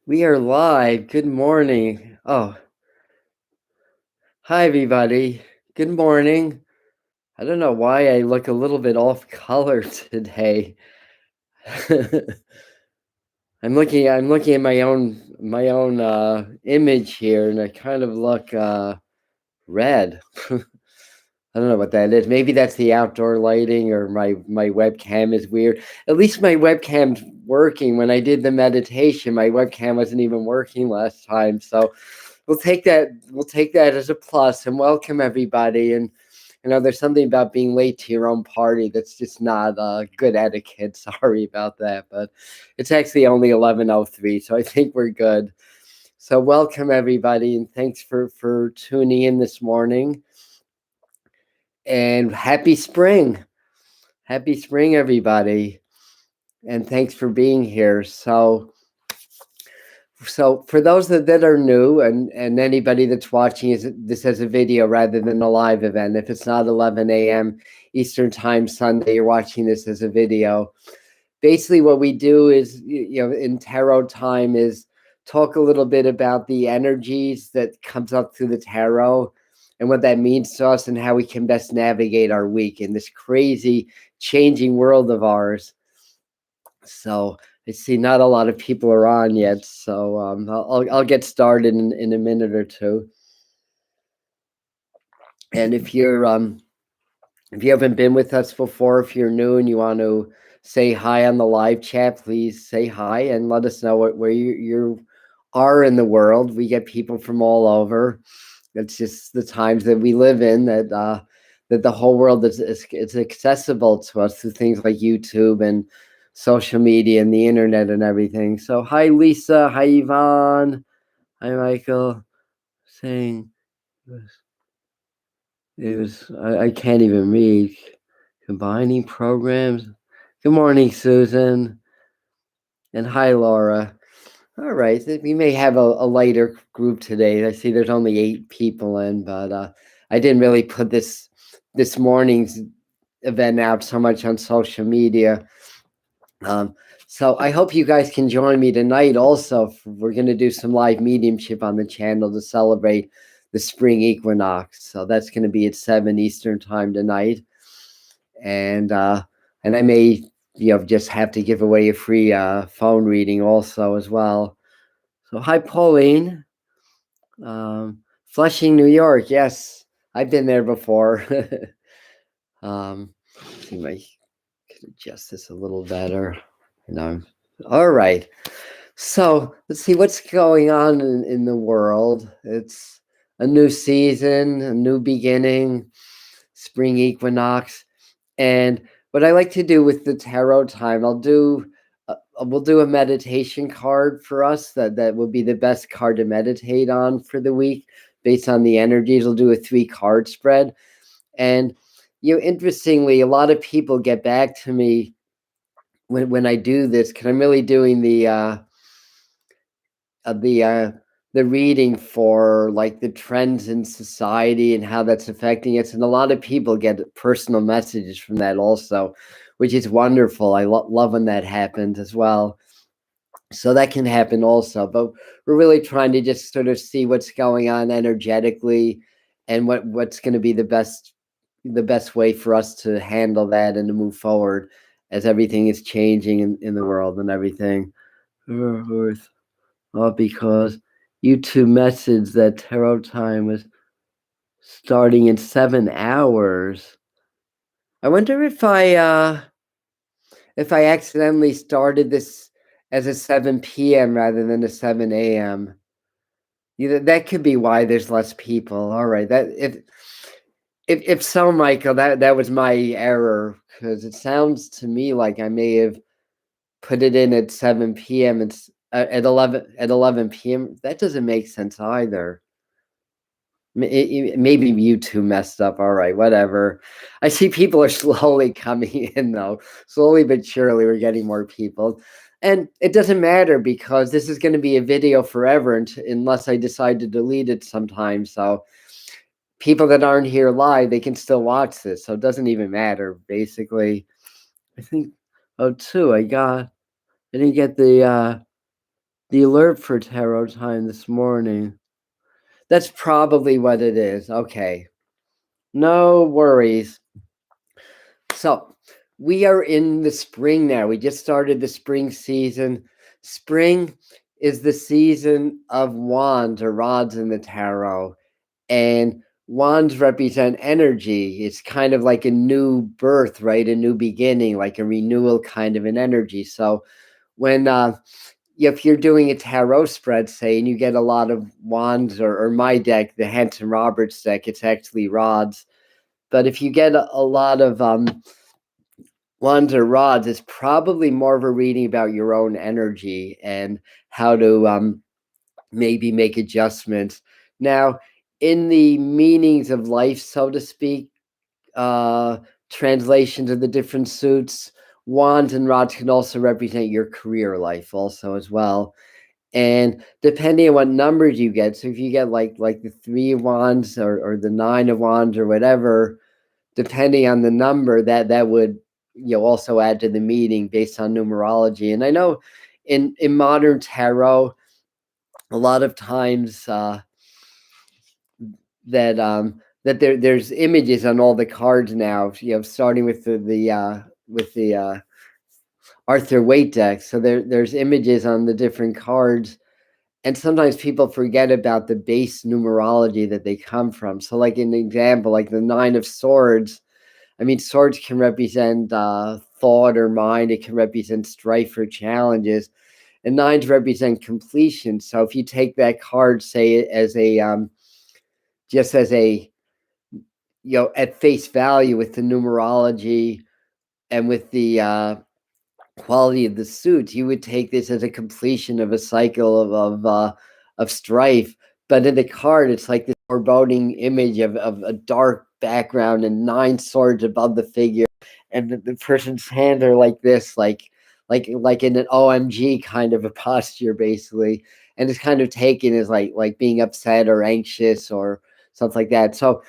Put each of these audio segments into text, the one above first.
We are live. Good morning. Oh, hi, everybody. Good morning. I don't know why I look a little bit off color today. I'm looking at my own image here, and I kind of look red. I don't know what that is. Maybe that's the outdoor lighting, or my webcam is weird. At least my webcam's working. When I did the meditation, my webcam wasn't even working last time. So we'll take that. We'll take that as a plus. And welcome everybody. And there's something about being late to your own party that's just not good etiquette. Sorry about that, but it's actually only 11:03, so I think we're good. So welcome everybody, and thanks for tuning in this morning. And happy spring. Happy spring, everybody. And thanks for being here. So for those that are new, and anybody that's watching this as a video rather than a live event, if it's not 11 a.m. Eastern Time Sunday, you're watching this as a video. Basically, what we do is, in tarot time, is talk a little bit about the energies that comes up through the tarot and what that means to us and how we can best navigate our week in this crazy changing world of ours. So I see not a lot of people are on yet, so I'll get started in a minute or two. And if you haven't been with us before, if you're new and you want to say hi on the live chat, please say hi and let us know where you are in the world. We get people from all over. It's just the times that we live in that the whole world is accessible to us through things like YouTube and social media and the internet and everything. So hi Lisa, hi Yvonne, hi Michael. Saying I can't even read. Combining programs. Good morning, Susan. And hi, Laura. All right, we may have a lighter group today. I see there's only 8 people in, but I didn't really put this morning's event out so much on social media. So I hope you guys can join me tonight also. We're going to do some live mediumship on the channel to celebrate the spring equinox. So that's going to be at 7 Eastern time tonight. And I may just have to give away a free phone reading also as well. So hi, Pauline. Flushing, New York. Yes, I've been there before. See if I could adjust this a little better. All right. So let's see what's going on in the world. It's a new season, a new beginning, spring equinox. And what I like to do with the tarot time, we'll do a meditation card for us that will be the best card to meditate on for the week based on the energies. We'll do a 3-card spread. And interestingly, a lot of people get back to me when I do this, because I'm really doing the reading for like the trends in society and how that's affecting us, and a lot of people get personal messages from that also, which is wonderful. I love when that happens as well. So that can happen also, but we're really trying to just sort of see what's going on energetically and what's going to be the best way for us to handle that and to move forward as everything is changing in the world and everything. Well, because YouTube messaged that tarot time was starting in 7 hours. I wonder if I accidentally started this as a 7 p.m. rather than a 7 a.m. That could be why there's less people. All right, that if so, Michael, that was my error, because it sounds to me like I may have put it in at 7 p.m. It's at 11 p.m. That doesn't make sense either. Maybe YouTube messed up. All right, whatever. I see people are slowly coming in, though. Slowly but surely, we're getting more people. And it doesn't matter, because this is going to be a video forever unless I decide to delete it sometime. So people that aren't here live, they can still watch this. So it doesn't even matter, basically. I think, I didn't get the The alert for tarot time this morning. That's probably what it is. Okay. No worries. So we are in the spring now. We just started the spring season. Spring is the season of wands or rods in the tarot. And wands represent energy. It's kind of like a new birth, right? A new beginning, like a renewal kind of an energy. So when if you're doing a tarot spread, say, and you get a lot of wands, or my deck, the Hanson Roberts deck, it's actually rods. But if you get a lot of wands or rods, it's probably more of a reading about your own energy and how to maybe make adjustments. Now, in the meanings of life, so to speak, translations of the different suits, wands and rods can also represent your career life also as well. And depending on what numbers you get, so if you get like the 3 of wands or the 9 of wands or whatever, depending on the number, that would also add to the meaning based on numerology. And I know in modern tarot, a lot of times that there's images on all the cards now, starting with the Arthur Waite deck. So there's images on the different cards, and sometimes people forget about the base numerology that they come from. So like an example, like the 9 of swords, I mean, swords can represent thought or mind. It can represent strife or challenges, and 9s represent completion. So if you take that card, say, as a just as a at face value with the numerology and with the quality of the suits, you would take this as a completion of a cycle of strife. But in the card, it's like this foreboding image of a dark background and 9 swords above the figure, and the person's hands are like this, like in an OMG kind of a posture, basically. And it's kind of taken as like being upset or anxious or something like that. So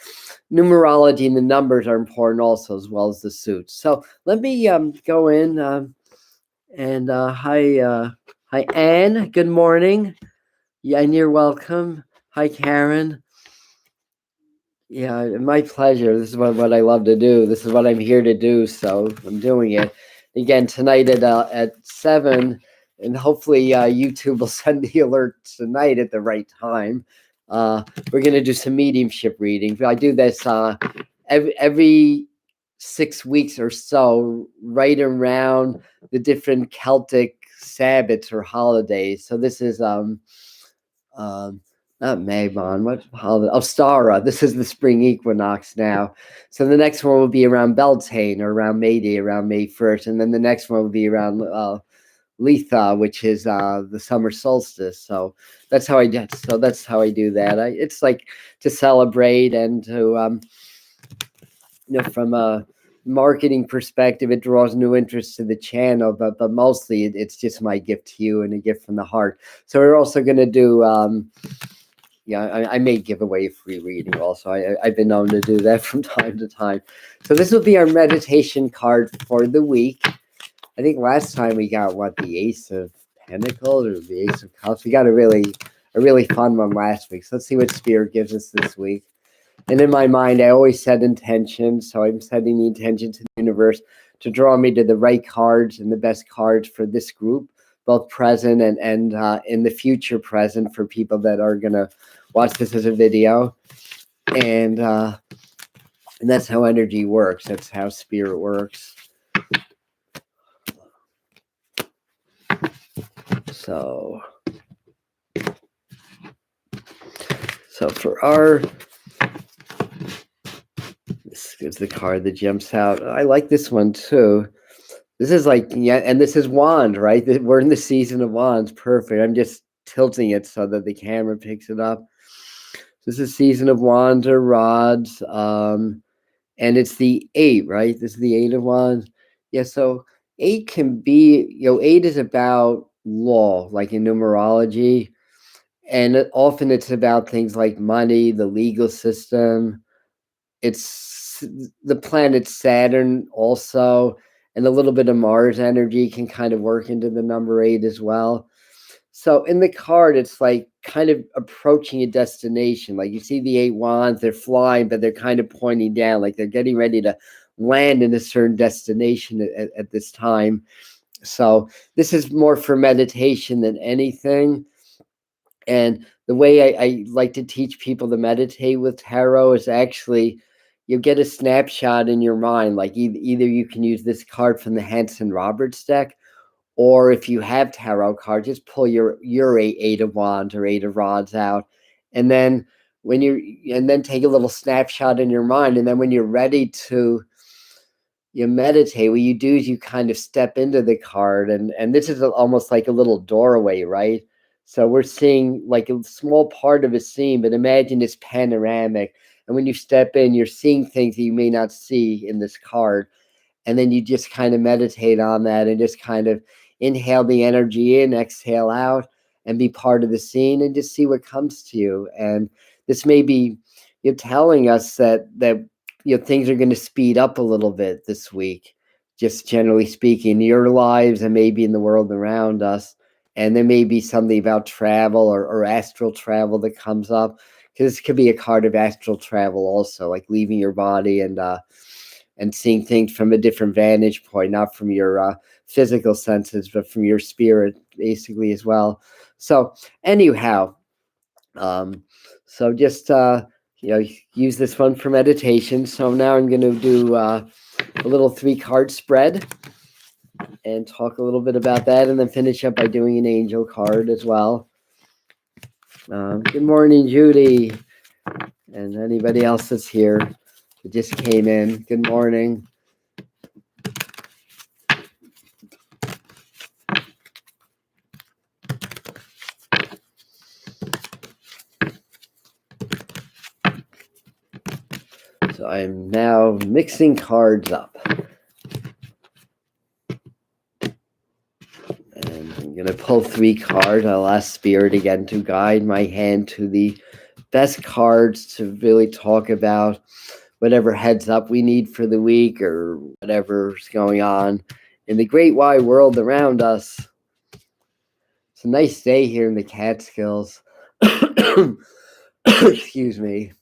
numerology and the numbers are important also, as well as the suits. So let me go in and hi Anne. Good morning. Yeah, and you're welcome. Hi Karen. Yeah, my pleasure. This is what I love to do. This is what I'm here to do. So I'm doing it again tonight at 7, and hopefully YouTube will send the alert tonight at the right time. We're gonna do some mediumship reading. I do this every 6 weeks or so, right around the different Celtic Sabbats or holidays. So this is not Magbon, what holiday? Ostara. This is the spring equinox now. So the next one will be around Beltane, or around May Day, around May 1st. And then the next one will be around Litha, which is the summer solstice. So that's how I do. So that's how I do that. It's like to celebrate and to from a marketing perspective, it draws new interest to the channel. But mostly, it's just my gift to you and a gift from the heart. So we're also going to do. I may give away a free reading also. I've been known to do that from time to time. So this will be our meditation card for the week. I think last time we got the Ace of Pentacles or the Ace of Cups. We got a really fun one last week. So let's see what Spirit gives us this week. And in my mind, I always set intentions. So I'm setting the intention to the universe to draw me to the right cards and the best cards for this group, both present and in the future present, for people that are going to watch this as a video. And that's how energy works. That's how Spirit works. So for our, this is the card that jumps out. I like this one too. This is and this is wand, right? We're in the season of wands. Perfect. I'm just tilting it so that the camera picks it up. This is season of wands or rods. And it's the 8, right? This is the 8 of wands. Yeah, so 8 can be, 8 is about law, like in numerology. And often it's about things like money, the legal system. It's the planet Saturn also, and a little bit of Mars energy can kind of work into the number 8 as well. So in the card, it's like kind of approaching a destination. Like you see the 8 wands, they're flying, but they're kind of pointing down, like they're getting ready to land in a certain destination at this time. So this is more for meditation than anything. And the way I like to teach people to meditate with tarot is actually you get a snapshot in your mind. Like either you can use this card from the Hanson Roberts deck, or if you have tarot cards, just pull your eight of wands or 8 of rods out, and then take a little snapshot in your mind, and then when you're ready to you meditate, what you do is you kind of step into the card, and this is almost like a little doorway, right? So we're seeing like a small part of a scene, but imagine it's panoramic, and when you step in, you're seeing things that you may not see in this card. And then you just kind of meditate on that and just kind of inhale the energy in, exhale out, and be part of the scene and just see what comes to you. And this may be you're telling us that things are going to speed up a little bit this week, just generally speaking, in your lives and maybe in the world around us. And there may be something about travel or astral travel that comes up, because this could be a card of astral travel also, like leaving your body and seeing things from a different vantage point, not from your physical senses, but from your spirit, basically, as well. So anyhow, so just use this one for meditation. So now I'm going to do a little 3-card spread and talk a little bit about that, and then finish up by doing an angel card as well. Good morning, Judy, and anybody else that's here that just came in. Good morning. So I'm now mixing cards up. And I'm going to pull 3 cards. I'll ask Spirit again to guide my hand to the best cards to really talk about whatever heads up we need for the week or whatever's going on in the great wide world around us. It's a nice day here in the Catskills. Excuse me.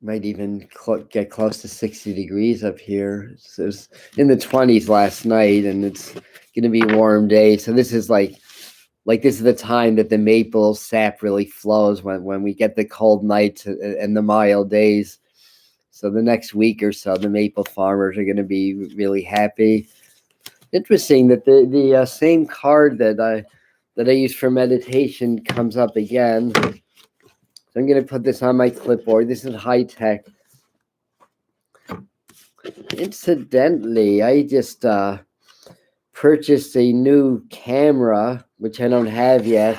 Might even get close to 60 degrees up here. It was in the 20s last night, and it's going to be a warm day. So this is like this is the time that the maple sap really flows, when we get the cold nights and the mild days. So the next week or so, the maple farmers are going to be really happy. Interesting that the same card that I use for meditation comes up again. So I'm going to put this on my clipboard. This is high tech. Incidentally, I just purchased a new camera, which I don't have yet.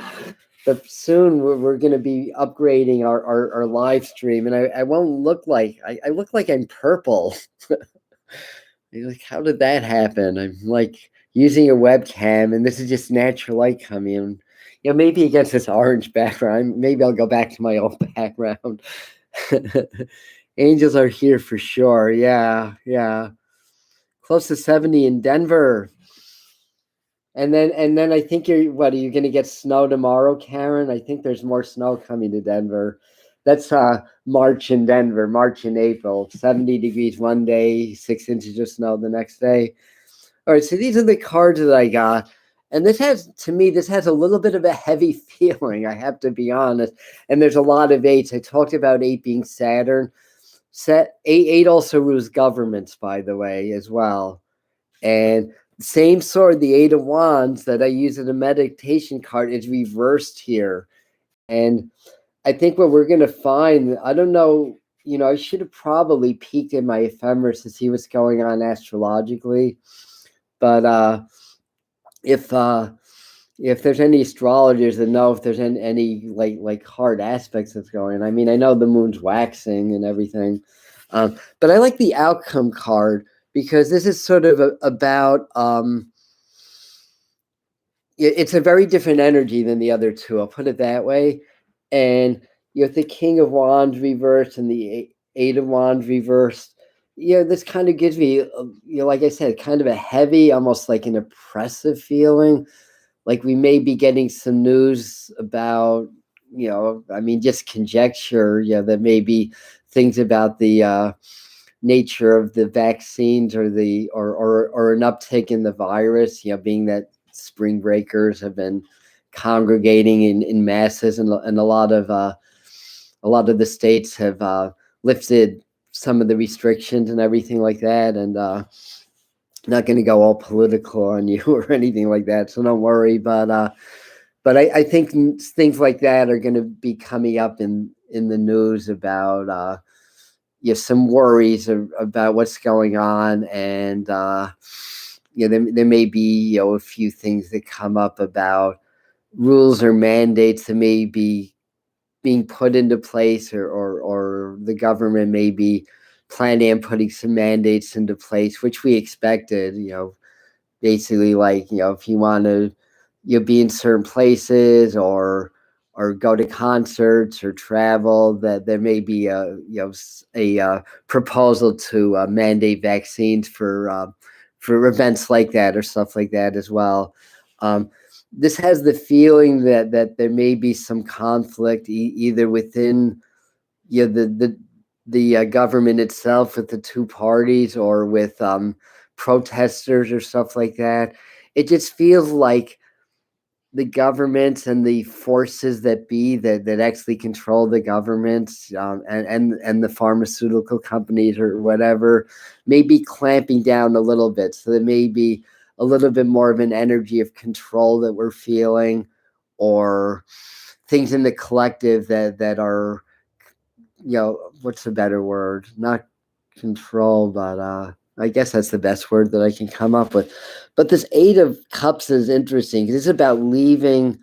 But soon we're going to be upgrading our live stream, and I won't look like I look like I'm purple. You're like, how did that happen? I'm like using a webcam, and this is just natural light coming in. Maybe against this orange background, maybe I'll go back to my old background. Angels are here for sure. Yeah. Close to 70 in Denver. And then I think are you going to get snow tomorrow, Karen? I think there's more snow coming to Denver. That's March in Denver, March and April. 70 degrees one day, 6 inches of snow the next day. All right, so these are the cards that I got. And this has a little bit of a heavy feeling, I have to be honest. And there's a lot of 8s. I talked about 8 being Saturn. 8 also rules governments, by the way, as well. And same sword, the 8 of wands that I use as a meditation card, is reversed here. And I think what we're going to find, I don't know, I should have probably peeked in my ephemeris to see what's going on astrologically. But if there's any astrologers that know if there's any like hard aspects that's going on. I mean, I know the moon's waxing and everything, but I like the outcome card, because this is sort of about it's a very different energy than the other 2. I'll put it that way. And the King of Wands reversed and the 8 of Wands reversed. this kind of gives me, like I said, kind of a heavy, almost like an oppressive feeling. Like we may be getting some news about, I mean, just conjecture, that maybe things about the nature of the vaccines or or an uptick in the virus, being that spring breakers have been congregating in masses, and a lot of the states have lifted some of the restrictions and everything like that. And not going to go all political on you or anything like that, so don't worry. But I think things like that are going to be coming up in the news about some worries about what's going on. And there may be a few things that come up about rules or mandates that may be being put into place, or the government may be planning on putting some mandates into place, which we expected. Basically, like, if you want to be in certain places, or go to concerts or travel, that there may be a proposal to mandate vaccines for events like that, or stuff like that as well. This has the feeling that there may be some conflict, either within the government itself, with the two parties, or with protesters or stuff like that. It just feels like the governments and the forces that be that actually control the governments, and the pharmaceutical companies or whatever, may be clamping down a little bit. So there may be a little bit more of an energy of control that we're feeling, or things in the collective that are, what's the better word? Not control, but I guess that's the best word that I can come up with. But this Eight of Cups is interesting because it's about leaving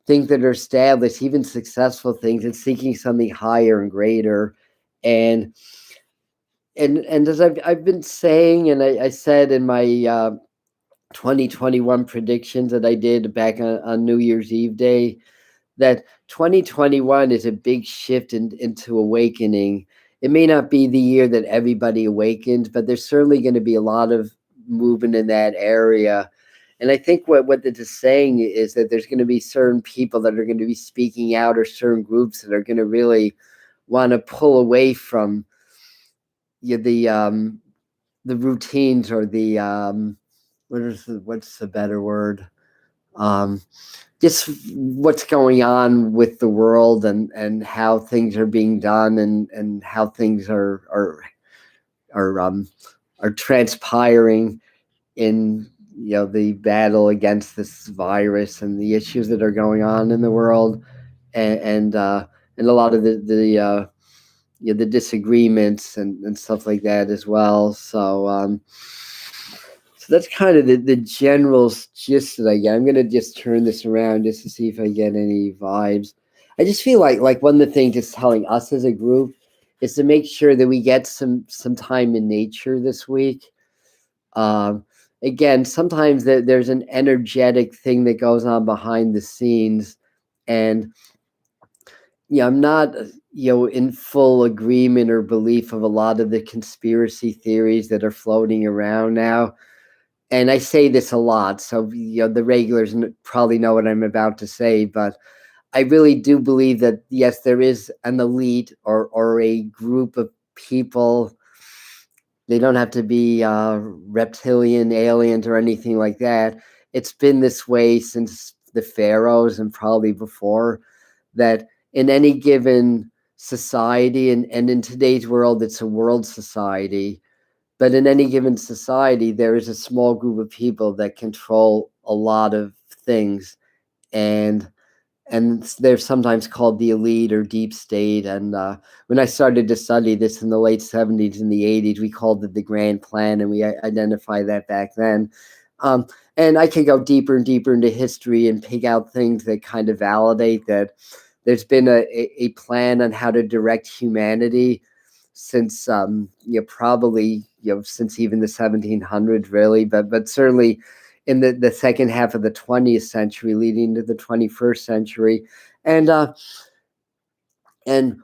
things that are established, even successful things, and seeking something higher and greater. And as I've been saying, and I said in my 2021 predictions that I did back on New Year's Eve day, that 2021 is a big shift into awakening. It may not be the year that everybody awakens, but there's certainly going to be a lot of movement in that area. And I think what this is saying is that there's going to be certain people that are going to be speaking out, or certain groups that are going to really want to pull away from the routines, or the what's the better word? Just what's going on with the world, and how things are being done, and how things are transpiring in the battle against this virus, and the issues that are going on in the world, and a lot of the disagreements, and stuff like that as well. So that's kind of the general gist that I get. I'm gonna just turn this around just to see if I get any vibes. I just feel like one of the things it's telling us as a group is to make sure that we get some time in nature this week. Um, Again, sometimes there's an energetic thing that goes on behind the scenes, and I'm not in full agreement or belief of a lot of the conspiracy theories that are floating around now. And I say this a lot, so the regulars probably know what I'm about to say, but I really do believe that, yes, there is an elite, or a group of people. They don't have to be reptilian, aliens, or anything like that. It's been this way since the pharaohs, and probably before, that in any given society, and in today's world, it's a world society. But in any given society, there is a small group of people that control a lot of things, and they're sometimes called the elite or deep state. And when I started to study this in the late 70s and the 80s, we called it the Grand Plan, and we identified that back then. And I could go deeper and deeper into history and pick out things that kind of validate that there's been a plan on how to direct humanity since probably since even the 1700s, really, but certainly in the second half of the 20th century, leading to the 21st century. And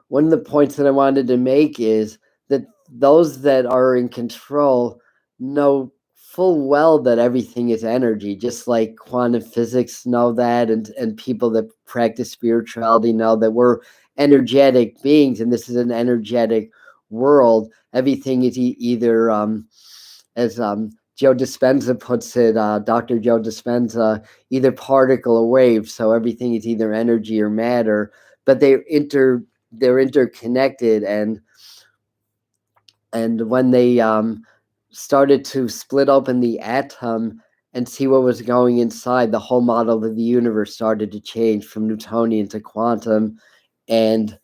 one of the points that I wanted to make is that those that are in control know full well that everything is energy, just like quantum physics know that, and people that practice spirituality know that we're energetic beings, and this is an energetic world. Everything is either, as Joe Dispenza puts it, Dr. Joe Dispenza, either particle or wave. So everything is either energy or matter, but they're interconnected, and when they started to split open the atom and see what was going inside, the whole model of the universe started to change from Newtonian to quantum, and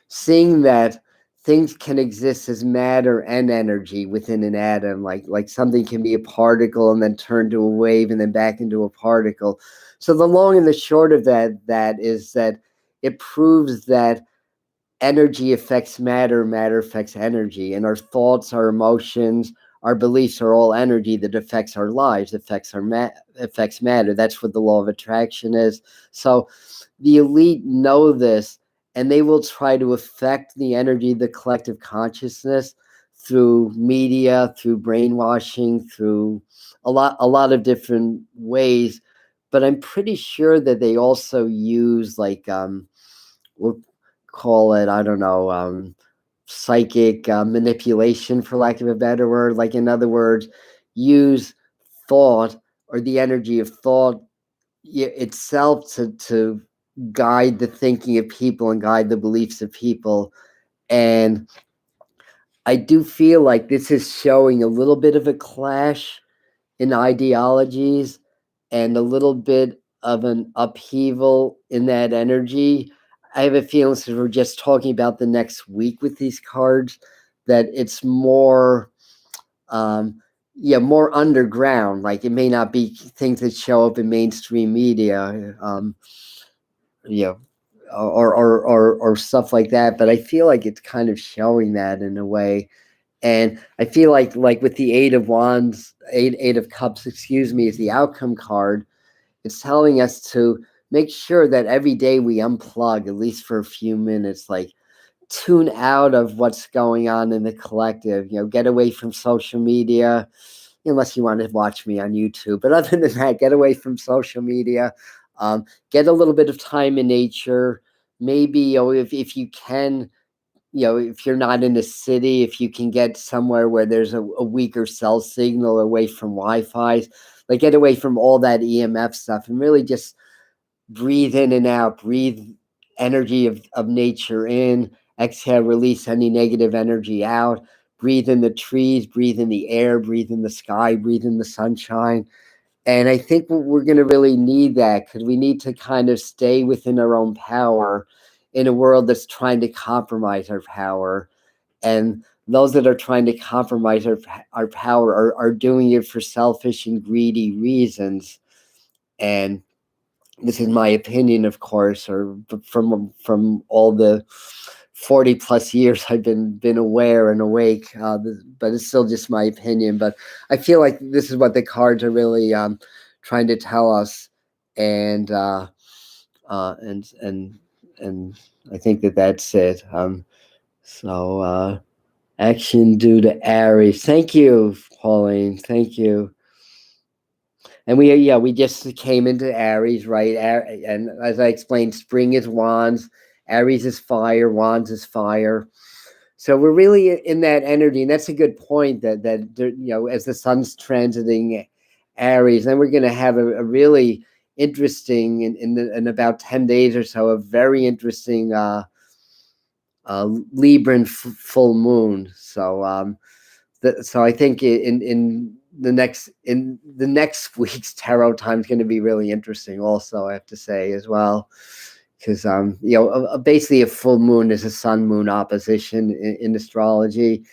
seeing that things can exist as matter and energy within an atom, like something can be a particle and then turn to a wave and then back into a particle. So the long and the short of that is that it proves that energy affects matter, matter affects energy, and our thoughts, our emotions, our beliefs are all energy that affects our lives, affects affects matter. That's what the law of attraction is. So the elite know this, and they will try to affect the energy of the collective consciousness through media, through brainwashing, through a lot of different ways. But I'm pretty sure that they also use, like, we'll call it, I don't know, psychic manipulation, for lack of a better word. Like, in other words, use thought or the energy of thought itself to guide the thinking of people and guide the beliefs of people. And I do feel like this is showing a little bit of a clash in ideologies and a little bit of an upheaval in that energy. I have a feeling, since we're just talking about the next week with these cards, that it's more, more underground. Like, it may not be things that show up in mainstream media, or stuff like that. But I feel like it's kind of showing that in a way. And I feel like with the Eight of Wands, Eight of Cups, excuse me, is the outcome card. It's telling us to make sure that every day we unplug, at least for a few minutes, like tune out of what's going on in the collective, get away from social media, unless you want to watch me on YouTube. But other than that, get away from social media, get a little bit of time in nature. Maybe, if you can, if you're not in a city, if you can get somewhere where there's a weaker cell signal, away from Wi-Fi, like, get away from all that EMF stuff and really just breathe in and out, breathe energy of nature in, exhale, release any negative energy out, breathe in the trees, breathe in the air, breathe in the sky, breathe in the sunshine. And I think we're going to really need that, because we need to kind of stay within our own power in a world that's trying to compromise our power. And those that are trying to compromise our power are doing it for selfish and greedy reasons. And this is my opinion, of course, or from all the 40 plus years I've been aware and awake, but it's still just my opinion. But I feel like this is what the cards are really trying to tell us, and and I think that's it. So action due to Aries. Thank you, Pauline. Thank you. And we just came into Aries, right? And as I explained, spring is wands, Aries is fire, wands is fire. So we're really in that energy, and that's a good point. That as the sun's transiting Aries, then we're going to have a really interesting, in about 10 days or so, a very interesting Libran full moon. So so I think in the next week's tarot time is going to be really interesting. Also, I have to say as well, because basically a full moon is a sun moon opposition in astrology,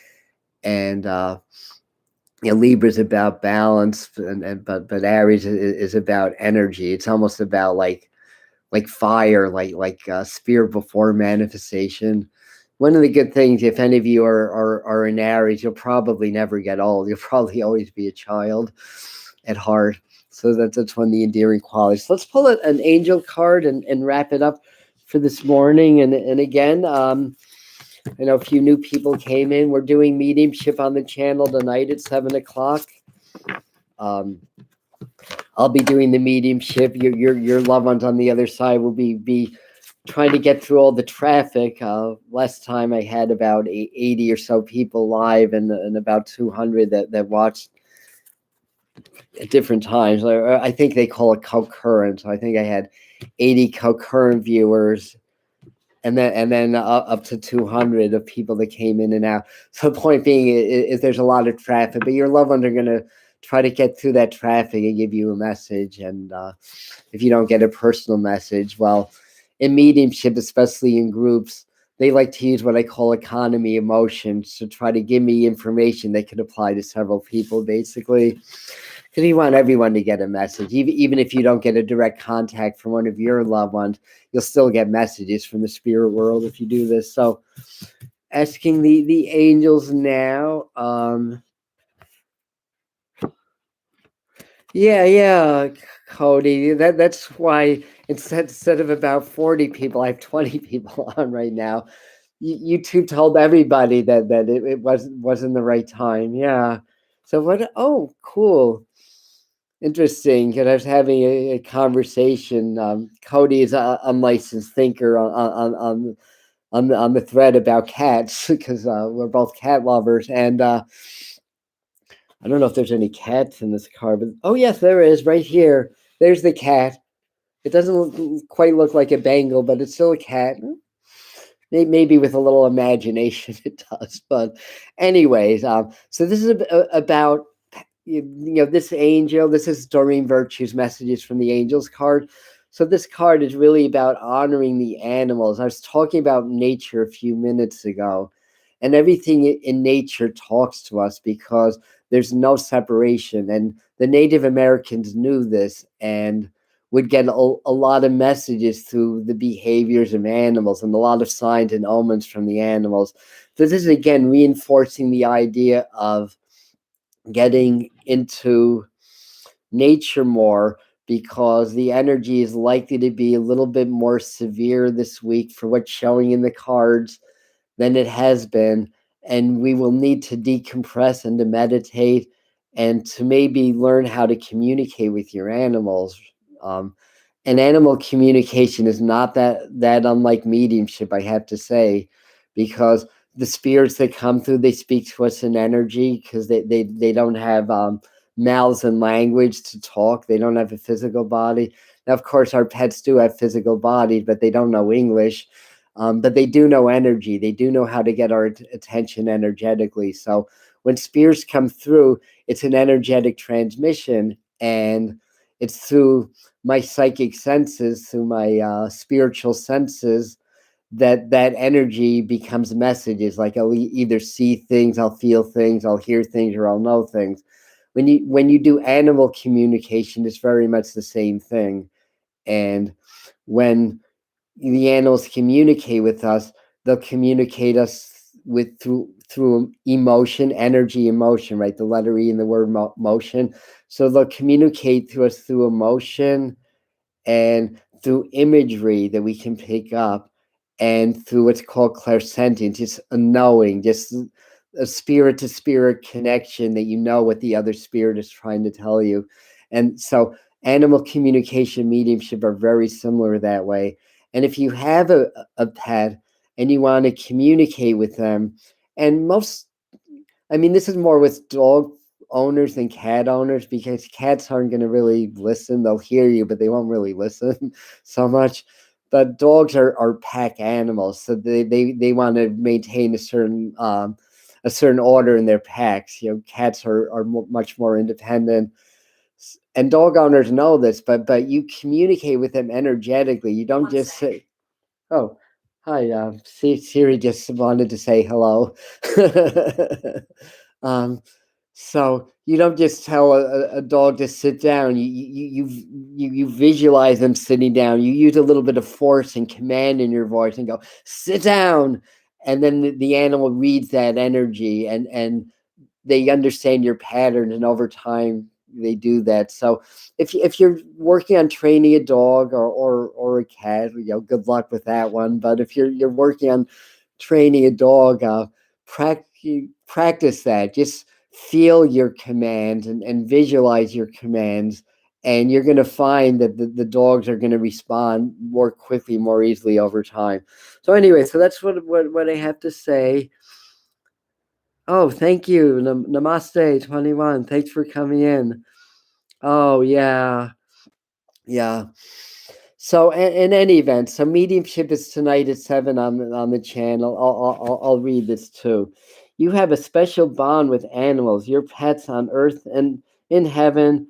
and Libra is about balance, but Aries is about energy. It's almost about like fire, like spirit before manifestation. One of the good things, if any of you are in Aries, you'll probably never get old. You'll probably always be a child at heart. So that's one of the endearing qualities. Let's pull an angel card and wrap it up for this morning. And again, I know a few new people came in. We're doing mediumship on the channel tonight at 7 o'clock. I'll be doing the mediumship. Your loved ones on the other side will be trying to get through all the traffic. Last time I had about 80 or so people live, and about 200 that watched at different times. I think they call it concurrent. So I think I had 80 concurrent viewers, and then up to 200 of people that came in and out. So the point being is there's a lot of traffic, but your loved ones are going to try to get through that traffic and give you a message. And if you don't get a personal message, well, in mediumship, especially in groups, they like to use what I call economy emotions to try to give me information that could apply to several people, basically. Because you want everyone to get a message. Even if you don't get a direct contact from one of your loved ones, you'll still get messages from the spirit world if you do this. So asking the angels now. Yeah, Cody. That's why instead of about 40 people, I have 20 people on right now. YouTube told everybody that it wasn't the right time. Yeah. So what? Oh, cool. Interesting. Because I was having a conversation. Cody is a unlicensed thinker on the thread about cats because we're both cat lovers, and I don't know if there's any cats in this car, but oh yes, there is right here. There's the cat. It doesn't quite look like a Bengal, but it's still a cat. Maybe with a little imagination, it does. But anyways, so this is about this angel. This is Doreen Virtue's messages from the angels card. So this card is really about honoring the animals. I was talking about nature a few minutes ago, and everything in nature talks to us because there's no separation. And the Native Americans knew this and would get a lot of messages through the behaviors of animals and a lot of signs and omens from the animals. So this is again reinforcing the idea of getting into nature more, because the energy is likely to be a little bit more severe this week for what's showing in the cards than it has been. And we will need to decompress and to meditate and to maybe learn how to communicate with your animals. And animal communication is not that unlike mediumship, I have to say, because the spirits that come through, they speak to us in energy because they don't have mouths and language to talk. They don't have a physical body. Now, of course, our pets do have physical bodies, but they don't know English. But they do know energy. They do know how to get our attention energetically. So when spirits come through, it's an energetic transmission, and it's through my psychic senses, through my spiritual senses, that energy becomes messages. Like I'll either see things, I'll feel things, I'll hear things, or I'll know things. When you do animal communication, it's very much the same thing. And when the animals communicate with us, they'll communicate us with through emotion, energy, emotion, right? The letter E in the word motion. So they'll communicate to us through emotion and through imagery that we can pick up, and through what's called clairsentience, just a knowing, just a spirit to spirit connection that you know what the other spirit is trying to tell you. And so animal communication, mediumship are very similar that way. And if you have a pet and you want to communicate with them, and this is more with dog owners than cat owners, because cats aren't going to really listen. They'll hear you, but they won't really listen so much. But dogs are pack animals, so they want to maintain a certain order in their packs. Cats are much more independent, and dog owners know this. But you communicate with them energetically. You don't just say, "Oh, hi." Siri just wanted to say hello. So you don't just tell a dog to sit down. You visualize them sitting down. You use a little bit of force and command in your voice and go, "Sit down," and then the animal reads that energy, and they understand your pattern, and over time they do that. So if you're working on training a dog or a cat, good luck with that one. But if you're working on training a dog, practice that. Just feel your commands and visualize your commands, and you're going to find that the dogs are going to respond more quickly, more easily over time. So anyway, so that's what I have to say. Oh, thank you. Namaste 21. Thanks for coming in. Oh, yeah. Yeah. So in any event, so mediumship is tonight at 7 on the channel. I'll read this too. You have a special bond with animals. Your pets on earth and in heaven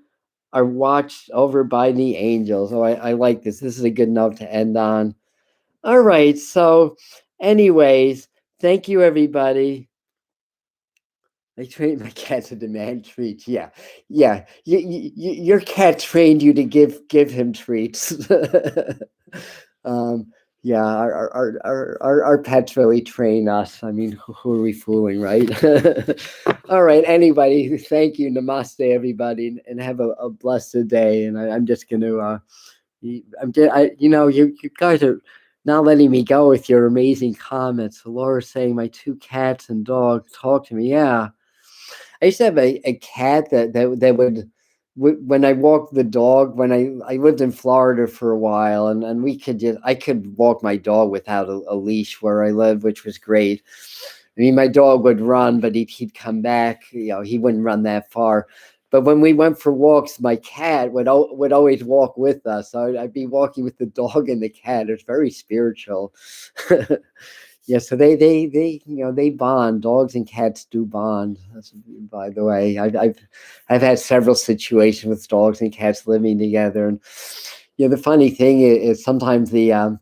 are watched over by the angels. Oh, I like this. This is a good note to end on. All right. So anyways, thank you, everybody. I trained my cat to demand treats. Yeah, yeah. Your cat trained you to give him treats. um, yeah, our pets really train us. I mean, who are we fooling, right? All right, anybody. Thank you. Namaste, everybody, and have a blessed day. And I'm just gonna. You guys are not letting me go with your amazing comments. Laura's saying my 2 cats and dog talk to me. Yeah. I used to have a cat that would when I walked the dog when I lived in Florida for a while, and I could walk my dog without a leash where I lived, which was great. I mean, my dog would run, but he'd come back. He wouldn't run that far. But when we went for walks, my cat would always walk with us. So I'd be walking with the dog and the cat. It was very spiritual. Yeah, so they bond. Dogs and cats do bond. By the way, I've had several situations with dogs and cats living together, and the funny thing is sometimes I'll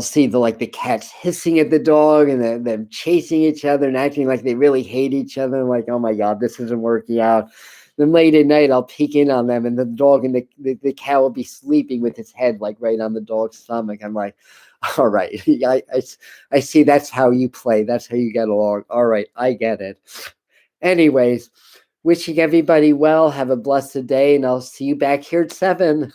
see the cats hissing at the dog and them chasing each other and acting like they really hate each other. I'm like, oh my god, this isn't working out. Then late at night, I'll peek in on them, and the dog and the cat will be sleeping with his head right on the dog's stomach. I'm like, all right, I see that's how you play. That's how you get along. All right, I get it. Anyways, wishing everybody well. Have a blessed day, and I'll see you back here at 7.